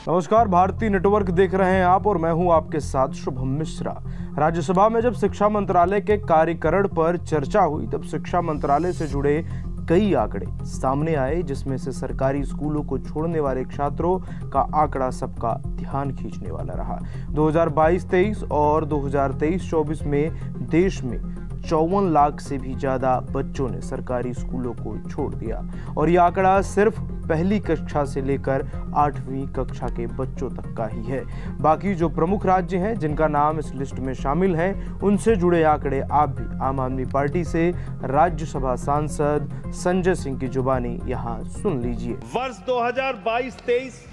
नमस्कार, भारतीय नेटवर्क देख रहे हैं आप और मैं हूं आपके साथ शुभम मिश्रा। राज्यसभा में जब शिक्षा मंत्रालय के कार्यकरण पर चर्चा हुई तब शिक्षा मंत्रालय से जुड़े कई आंकड़े सामने आए, जिसमें से सरकारी स्कूलों को छोड़ने वाले छात्रों का आंकड़ा सबका ध्यान खींचने वाला रहा। 2022-23 और 2023-24 में देश में 54 लाख से भी ज्यादा बच्चों ने सरकारी स्कूलों को छोड़ दिया और यह आंकड़ा सिर्फ पहली कक्षा से लेकर 8वीं कक्षा के बच्चों तक का ही है। बाकी जो प्रमुख राज्य हैं जिनका नाम इस लिस्ट में शामिल हैं, उनसे जुड़े आंकड़े आप भी आम आदमी पार्टी से राज्यसभा सांसद संजय सिंह की जुबानी यहां सुन लीजिए। वर्ष 2022-23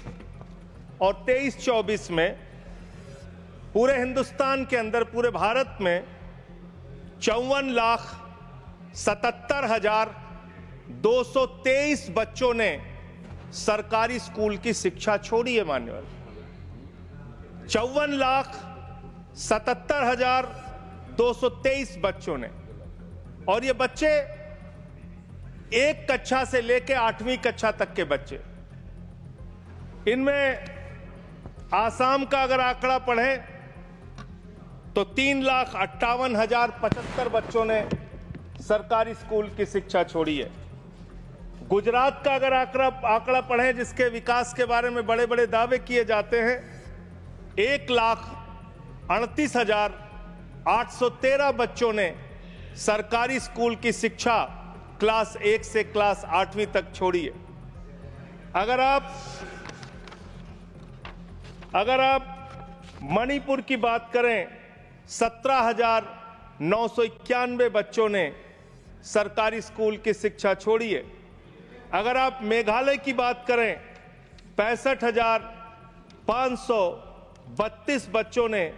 और 23-24 में पूरे हिंदुस्तान के अंदर, पूरे भारत में 54,77,223 बच्चों ने सरकारी स्कूल की शिक्षा छोड़ी है। मान्यवर 54,77,223 बच्चों ने, और ये बच्चे एक कक्षा से लेकर 8वीं कक्षा तक के बच्चे। इनमें आसाम का अगर आंकड़ा पढ़ें तो 3,58,075 बच्चों ने सरकारी स्कूल की शिक्षा छोड़ी है। गुजरात का अगर आंकड़ा पढ़ें, जिसके विकास के बारे में बड़े बड़े दावे किए जाते हैं, 1,38,813 बच्चों ने सरकारी स्कूल की शिक्षा क्लास 1 से क्लास 8वीं तक छोड़ी है। अगर आप मणिपुर की बात करें, 17,991 बच्चों ने सरकारी स्कूल की शिक्षा छोड़ी है। अगर आप मेघालय की बात करें, 65,532 बच्चों ने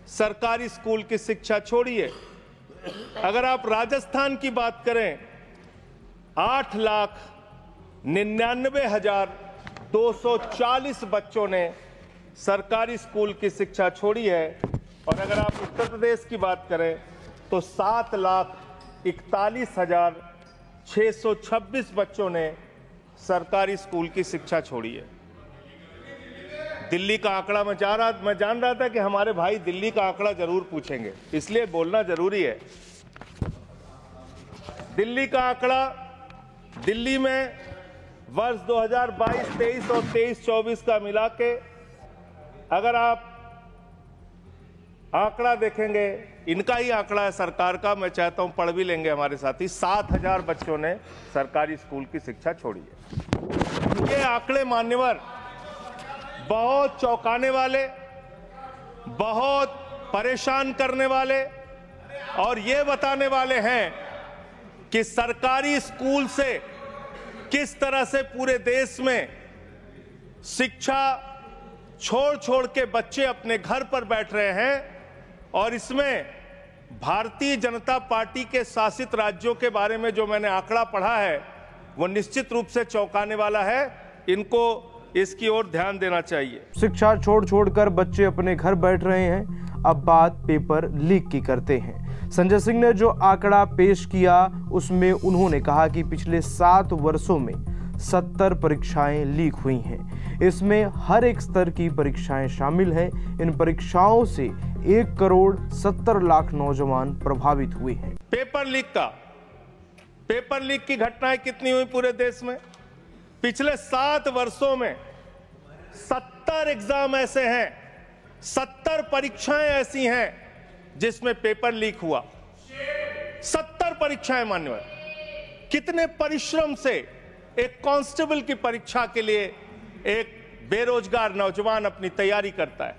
सरकारी स्कूल की शिक्षा छोड़ी है। अगर आप राजस्थान की बात करें, 8,99,240 बच्चों ने सरकारी स्कूल की शिक्षा छोड़ी है। और अगर आप उत्तर प्रदेश की बात करें तो 7,41,626 बच्चों ने सरकारी स्कूल की शिक्षा छोड़ी है। दिल्ली का आंकड़ा मैं जान रहा था कि हमारे भाई दिल्ली का आंकड़ा जरूर पूछेंगे, इसलिए बोलना जरूरी है। दिल्ली का आंकड़ा, दिल्ली में वर्ष 2022-23 और 23-24 का मिला के अगर आप आंकड़ा देखेंगे, इनका ही आंकड़ा है सरकार का, मैं चाहता हूं पढ़ भी लेंगे हमारे साथी। 7,000 बच्चों ने सरकारी स्कूल की शिक्षा छोड़ी है। ये आंकड़े मान्यवर बहुत चौंकाने वाले, बहुत परेशान करने वाले और ये बताने वाले हैं कि सरकारी स्कूल से किस तरह से पूरे देश में शिक्षा छोड़ के बच्चे अपने घर पर बैठ रहे हैं। और इसमें भारतीय जनता पार्टी के शासित राज्यों के बारे में जो मैंने आंकड़ा पढ़ा है, वो निश्चित रूप से चौंकाने वाला है। इनको इसकी ओर ध्यान देना चाहिए। शिक्षा छोड़कर बच्चे अपने घर बैठ रहे हैं। अब बात पेपर लीक की करते हैं। संजय सिंह ने जो आंकड़ा पेश किया उसमें उन्होंने कहा कि पिछले 7 वर्षों में 70 परीक्षाएं लीक हुई हैं। इसमें हर एक स्तर की परीक्षाएं शामिल हैं। इन परीक्षाओं से 1,70,00,000 नौजवान प्रभावित हुए हैं। पेपर लीक की घटनाएं कितनी हुई पूरे देश में? पिछले 7 वर्षों में 70 एग्जाम ऐसे हैं, 70 परीक्षाएं ऐसी हैं जिसमें पेपर लीक हुआ। 70 परीक्षाएं मान्यवर। कितने परिश्रम से एक कांस्टेबल की परीक्षा के लिए एक बेरोजगार नौजवान अपनी तैयारी करता है।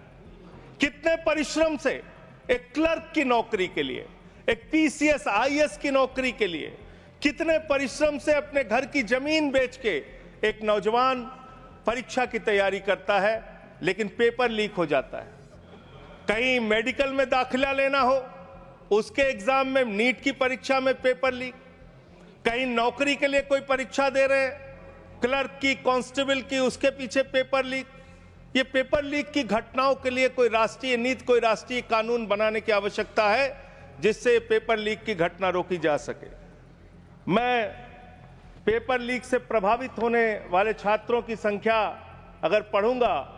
कितने परिश्रम से एक क्लर्क की नौकरी के लिए, एक पीसीएस आईएएस की नौकरी के लिए, कितने परिश्रम से अपने घर की जमीन बेच के एक नौजवान परीक्षा की तैयारी करता है, लेकिन पेपर लीक हो जाता है। कहीं मेडिकल में दाखिला लेना हो, उसके एग्जाम में, नीट की परीक्षा में पेपर लीक। कहीं नौकरी के लिए कोई परीक्षा दे रहे हैं, क्लर्क की, कांस्टेबल की, उसके पीछे पेपर लीक। ये पेपर लीक की घटनाओं के लिए कोई राष्ट्रीय नीति, कोई राष्ट्रीय कानून बनाने की आवश्यकता है जिससे पेपर लीक की घटना रोकी जा सके। मैं पेपर लीक से प्रभावित होने वाले छात्रों की संख्या अगर पढ़ूंगा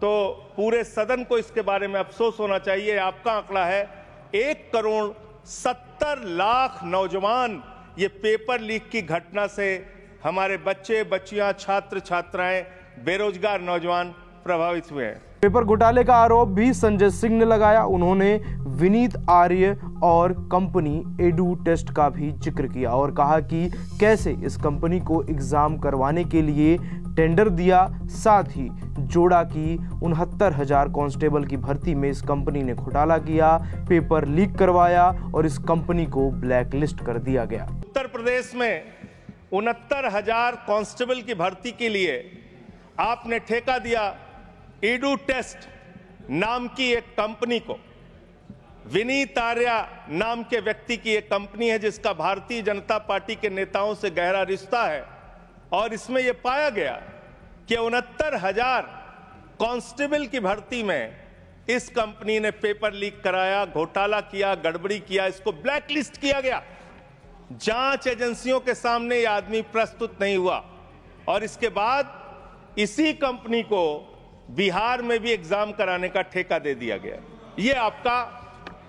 तो पूरे सदन को इसके बारे में अफसोस होना चाहिए। आपका आंकड़ा है 1,70,00,000 नौजवान ये पेपर लीक की घटना से हमारे बच्चे बच्चियां छात्र छात्राएं बेरोजगार नौजवान प्रभावित हुए हैं। पेपर घोटाले का आरोप भी संजय सिंह ने लगाया। उन्होंने विनीत आर्य और कंपनी एडू टेस्ट का भी जिक्र किया और कहा कि कैसे इस कंपनी को एग्जाम करवाने के लिए टेंडर दिया, साथ ही जोड़ा कि 69,000 कांस्टेबल की भर्ती में इस कंपनी ने घोटाला किया, पेपर लीक करवाया और इस कंपनी को ब्लैक लिस्ट कर दिया गया। उत्तर प्रदेश में 69,000 कांस्टेबल की भर्ती के लिए आपने ठेका दिया एडू टेस्ट नाम की एक कंपनी को। विनीत आर्य नाम के व्यक्ति की एक कंपनी है जिसका भारतीय जनता पार्टी के नेताओं से गहरा रिश्ता है, और इसमें यह पाया गया कि 69,000 कांस्टेबल की भर्ती में इस कंपनी ने पेपर लीक कराया, घोटाला किया, गड़बड़ी किया, इसको ब्लैकलिस्ट किया गया। जांच एजेंसियों के सामने यह आदमी प्रस्तुत नहीं हुआ और इसके बाद इसी कंपनी को बिहार में भी एग्जाम कराने का ठेका दे दिया गया। ये आपका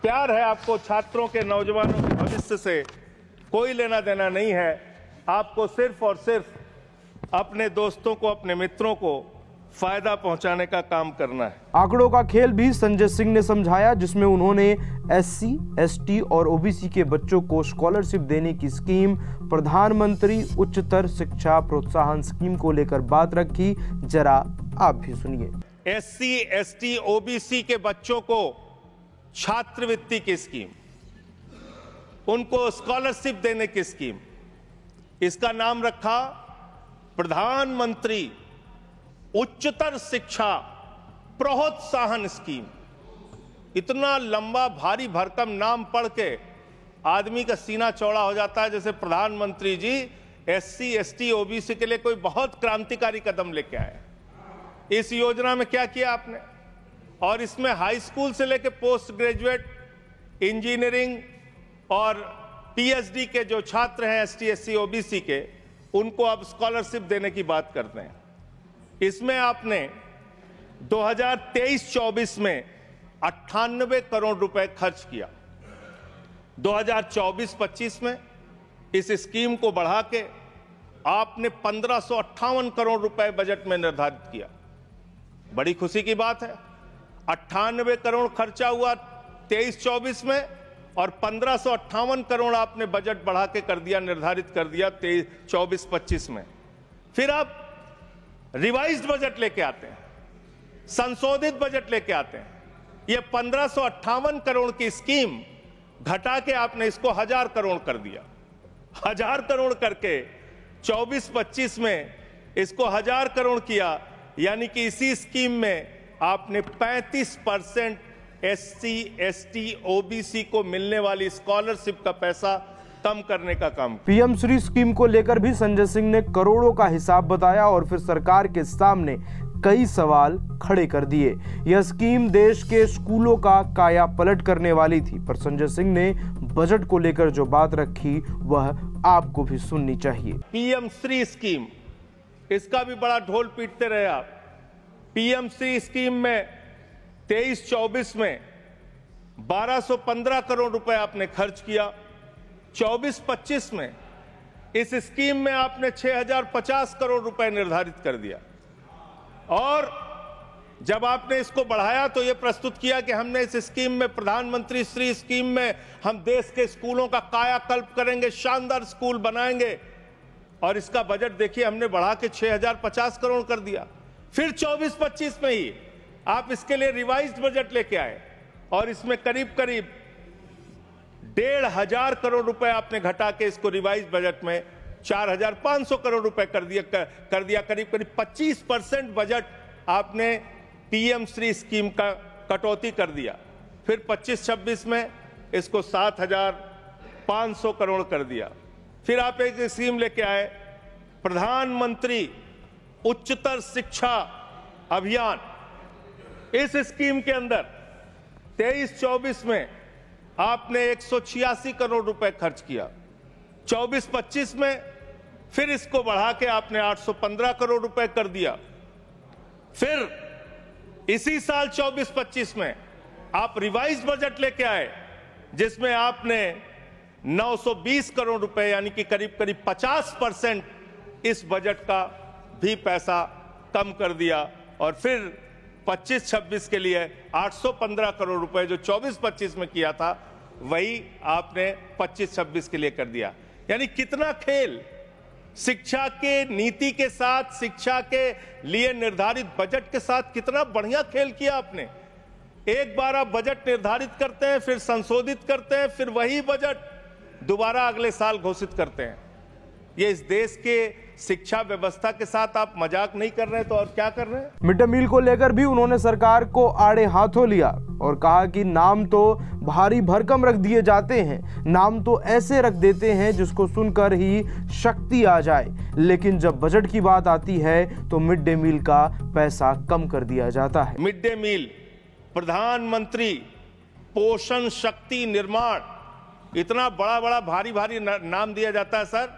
प्यार है, आपको छात्रों के नौजवानों के भविष्य से कोई लेना देना नहीं है। आपको सिर्फ और सिर्फ अपने दोस्तों को, अपने मित्रों को फायदा पहुंचाने का काम करना है। आंकड़ों का खेल भी संजय सिंह ने समझाया, जिसमें उन्होंने एससी, एसटी और ओबीसी के बच्चों को स्कॉलरशिप देने की स्कीम, प्रधानमंत्री उच्चतर शिक्षा प्रोत्साहन स्कीम को लेकर बात रखी। जरा आप भी सुनिए। एससी, एसटी, ओबीसी के बच्चों को छात्रवृत्ति की स्कीम, उनको स्कॉलरशिप देने की स्कीम, इसका नाम रखा प्रधानमंत्री उच्चतर शिक्षा प्रोत्साहन स्कीम। इतना लंबा भारी भरकम नाम पढ़ के आदमी का सीना चौड़ा हो जाता है, जैसे प्रधानमंत्री जी एससी, एसटी, ओबीसी के लिए कोई बहुत क्रांतिकारी कदम लेके आए। इस योजना में क्या किया आपने, और इसमें हाई स्कूल से लेकर पोस्ट ग्रेजुएट, इंजीनियरिंग और पीएचडी के जो छात्र हैं एसटी, एससी, ओबीसी के, उनको अब स्कॉलरशिप देने की बात करते हैं। इसमें आपने 2023-24 में 98 करोड़ रुपए खर्च किया। 2024-25 में इस स्कीम को बढ़ा के आपने 1558 करोड़ रुपए बजट में निर्धारित किया। बड़ी खुशी की बात है, 98 करोड़ खर्चा हुआ 23-24 में और 1558 करोड़ आपने बजट बढ़ा के कर दिया, निर्धारित कर दिया 24-25 में। फिर आप रिवाइज्ड बजट लेके आते हैं, संशोधित बजट लेके आते हैं। ये 1558 करोड़ की स्कीम घटा के आपने इसको 1000 करोड़ कर दिया। 1000 करोड़ करके 24-25 में इसको 1000 करोड़ किया, यानी कि इसी स्कीम में आपने 35% एससी, एसटी, ओबीसी को मिलने वाली स्कॉलरशिप का पैसा कम करने का काम। पीएम श्री स्कीम को लेकर भी संजय सिंह ने करोड़ों का हिसाब बताया और फिर सरकार के सामने कई सवाल खड़े कर दिए। यह स्कीम देश के स्कूलों का काया पलट करने वाली थी, पर संजय सिंह ने बजट को लेकर जो बात रखी वह आपको भी सुननी चाहिए। पीएम श्री स्कीम, इसका भी बड़ा ढोल पीटते रहे आप। पीएम श्री स्कीम में 23-24 में 1215 करोड़ रुपए आपने खर्च किया। 24-25 में इस स्कीम में आपने 6050 करोड़ रुपए निर्धारित कर दिया, और जब आपने इसको बढ़ाया तो यह प्रस्तुत किया कि हमने इस स्कीम में, प्रधानमंत्री श्री स्कीम में, हम देश के स्कूलों का कायाकल्प करेंगे, शानदार स्कूल बनाएंगे, और इसका बजट देखिए हमने बढ़ा के 6050 करोड़ कर दिया। फिर 24-25 में ही आप इसके लिए रिवाइज्ड बजट लेके आए और इसमें करीब करीब 1500 करोड़ रुपए आपने घटा के इसको रिवाइज बजट में 4500 करोड़ रुपए कर दिया। करीब करीब 25% बजट आपने पीएम श्री स्कीम का कटौती कर दिया। फिर 25-26 में इसको 7500 करोड़ कर दिया। फिर आप एक स्कीम लेके आए, प्रधानमंत्री उच्चतर शिक्षा अभियान। इस स्कीम के अंदर 23-24 में आपने 186 करोड़ रुपए खर्च किया। 24-25 में फिर इसको बढ़ा के आपने 815 करोड़ रुपए कर दिया। फिर इसी साल 24-25 में आप रिवाइज्ड बजट लेके आए, जिसमें आपने 920 करोड़ रुपए यानी कि करीब करीब 50% इस बजट का भी पैसा कम कर दिया, और फिर 25-26 के लिए 815 करोड़ रुपए जो 24-25 में किया था वही आपने 25-26 के लिए कर दिया। यानी कितना खेल शिक्षा के नीति के साथ, शिक्षा के लिए निर्धारित बजट के साथ, कितना बढ़िया खेल किया आपने। एक बार आप बजट निर्धारित करते हैं, फिर संशोधित करते हैं, फिर वही बजट दोबारा अगले साल घोषित करते हैं। ये इस देश के शिक्षा व्यवस्था के साथ आप मजाक नहीं कर रहे तो और क्या कर रहे हैं। मिड डे मील को लेकर भी उन्होंने सरकार को आड़े हाथों लिया और कहा कि नाम तो भारी भरकम रख दिए जाते हैं, नाम तो ऐसे रख देते हैं जिसको सुनकर ही शक्ति आ जाए, लेकिन जब बजट की बात आती है तो मिड डे मील का पैसा कम कर दिया जाता है। मिड डे मील, प्रधानमंत्री पोषण शक्ति निर्माण, इतना बड़ा बड़ा भारी भारी नाम दिया जाता है सर।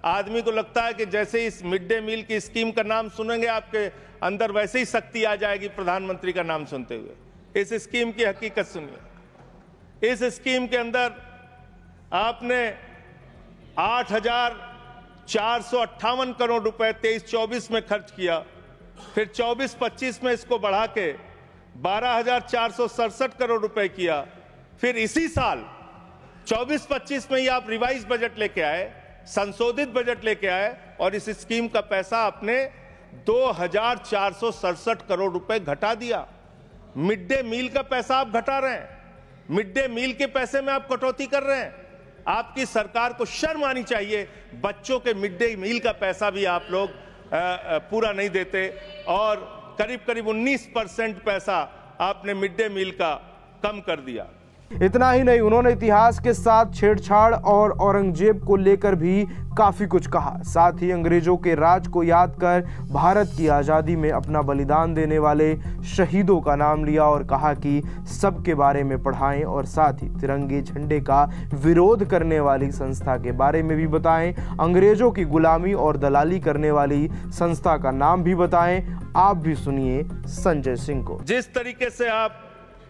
आदमी को लगता है कि जैसे इस मिड डे मील की स्कीम का नाम सुनेंगे आपके अंदर वैसे ही शक्ति आ जाएगी प्रधानमंत्री का नाम सुनते हुए। इस स्कीम की हकीकत सुनिए। इस स्कीम के अंदर आपने 8,458 करोड़ रुपए 23-24 में खर्च किया, फिर 24-25 में इसको बढ़ा के 12,467 करोड़ रुपए किया, फिर इसी साल 24-25 में ही आप रिवाइज बजट लेके आए, संशोधित बजट लेके आए, और इस स्कीम का पैसा आपने 2,467 करोड़ रुपए घटा दिया। मिड डे मील का पैसा आप घटा रहे हैं, मिड डे मील के पैसे में आप कटौती कर रहे हैं। आपकी सरकार को शर्म आनी चाहिए। बच्चों के मिड डे मील का पैसा भी आप लोग पूरा नहीं देते, और करीब करीब 19% पैसा आपने मिड डे मील का कम कर दिया। इतना ही नहीं, उन्होंने इतिहास के साथ छेड़छाड़ और औरंगजेब को लेकर भी काफी कुछ कहा। साथ ही अंग्रेजों के राज को याद कर भारत की आजादी में अपना बलिदान देने वाले शहीदों का नाम लिया और कहा कि सबके बारे में पढ़ाएं, और साथ ही तिरंगे झंडे का विरोध करने वाली संस्था के बारे में भी बताएं, अंग्रेजों की गुलामी और दलाली करने वाली संस्था का नाम भी बताएं। आप भी सुनिए संजय सिंह को। जिस तरीके से आप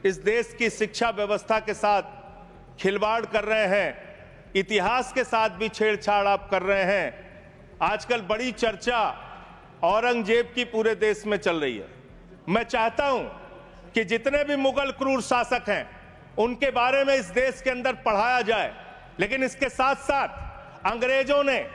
इस देश की शिक्षा व्यवस्था के साथ खिलवाड़ कर रहे हैं, इतिहास के साथ भी छेड़छाड़ आप कर रहे हैं। आजकल बड़ी चर्चा औरंगजेब की पूरे देश में चल रही है। मैं चाहता हूं कि जितने भी मुगल क्रूर शासक हैं उनके बारे में इस देश के अंदर पढ़ाया जाए, लेकिन इसके साथ साथ अंग्रेजों ने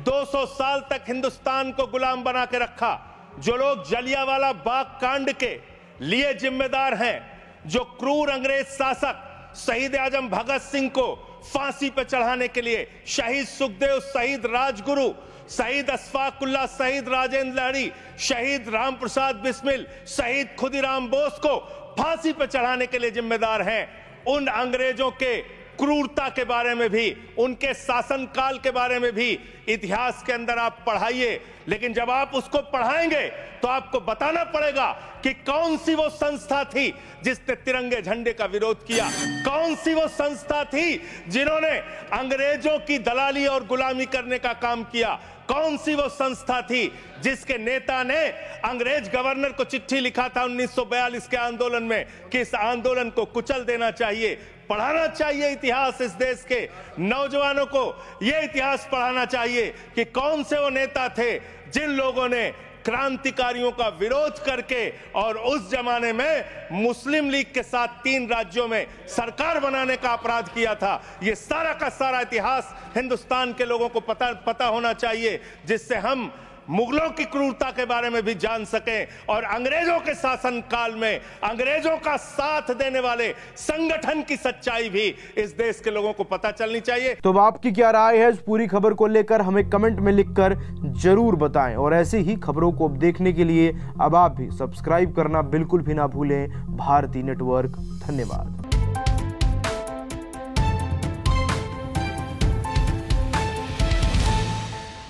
200 साल तक हिंदुस्तान को गुलाम बना के रखा। जो लोग जलियांवाला बाग कांड के लिए जिम्मेदार हैं, जो क्रूर अंग्रेज शासक शहीद आजम भगत सिंह को फांसी पर चढ़ाने के लिए, शहीद सुखदेव, शहीद राजगुरु, शहीद अशफाकुल्लाह, शहीद राजेंद्र लहरी, शहीद राम प्रसाद बिस्मिल, शहीद खुदीराम बोस को फांसी पर चढ़ाने के लिए जिम्मेदार हैं, उन अंग्रेजों के क्रूरता के बारे में भी, उनके शासनकाल के बारे में भी इतिहास के अंदर आप पढ़ाइए। लेकिन जब आप उसको पढ़ाएंगे तो आपको बताना पड़ेगा कि कौन सी वो संस्था थी जिसने तिरंगे झंडे का विरोध किया, कौन सी वो संस्था थी जिन्होंने अंग्रेजों की दलाली और गुलामी करने का काम किया, कौन सी वो संस्था थी जिसके नेता ने अंग्रेज गवर्नर को चिट्ठी लिखा था 1942 के आंदोलन में कि इस आंदोलन को कुचल देना चाहिए। पढ़ाना चाहिए इतिहास। इस देश के नौजवानों को यह इतिहास पढ़ाना चाहिए कि कौन से वो नेता थे जिन लोगों ने क्रांतिकारियों का विरोध करके और उस जमाने में मुस्लिम लीग के साथ 3 राज्यों में सरकार बनाने का अपराध किया था। ये सारा का सारा इतिहास हिंदुस्तान के लोगों को पता होना चाहिए, जिससे हम मुगलों की क्रूरता के बारे में भी जान सकें और अंग्रेजों के शासन काल में अंग्रेजों का साथ देने वाले संगठन की सच्चाई भी इस देश के लोगों को पता चलनी चाहिए। तो आपकी क्या राय है इस पूरी खबर को लेकर, हमें कमेंट में लिखकर जरूर बताएं। और ऐसे ही खबरों को देखने के लिए अब आप भी सब्सक्राइब करना बिल्कुल भी ना भूलें। भारती नेटवर्क। धन्यवाद।